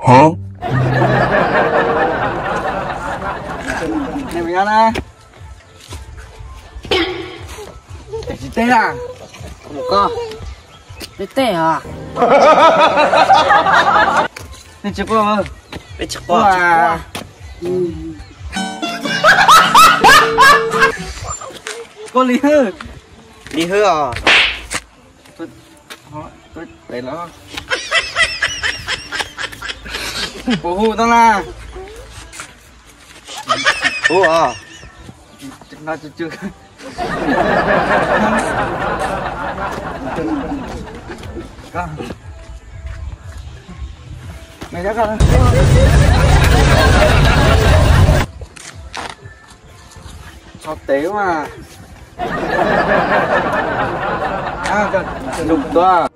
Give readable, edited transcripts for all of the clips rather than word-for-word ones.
Hả? Này mình ăn à? Để chị tê à? Không có. Tê à? Nên chưa có. Bé chắc quá. Có lý hư. Đi hư à? Tôi để nó. Bố hù tao là. Hù à? Nó chưa. Con. Mày đã con. Học tế mà. À, đục to.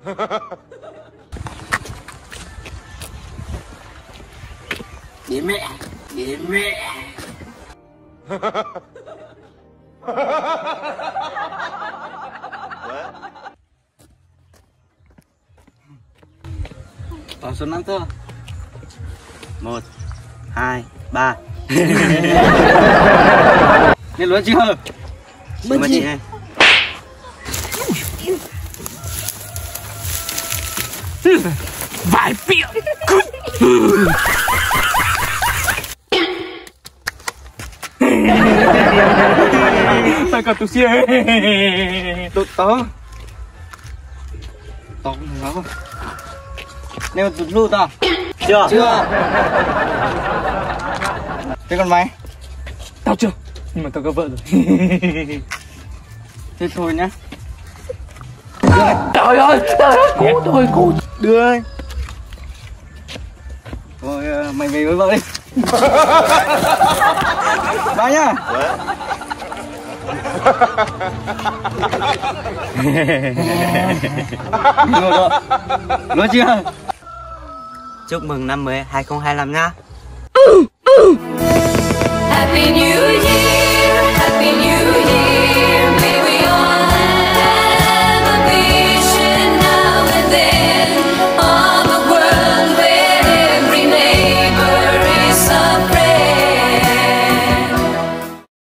Đi mẹ. Đi mẹ. Còn số 5 thôi. 1, 2, 3. Nghe luôn chưa? Mời chị này. Vài biểu. Sao còn tụi xia? Tụt to. To nó. Nếu tụt lưu tao. Chưa? Chưa. Thế còn mày? Tao chưa. Nhưng mà tao có vợ rồi. Thế thôi nhá. Trời ơi, cứu tôi, cứu. Đưa ơi. Thôi mày về với vợ đi. Bye nhá. Nói chưa? Chúc mừng năm mới 2025 nhá. Happy New Year, Happy New Year.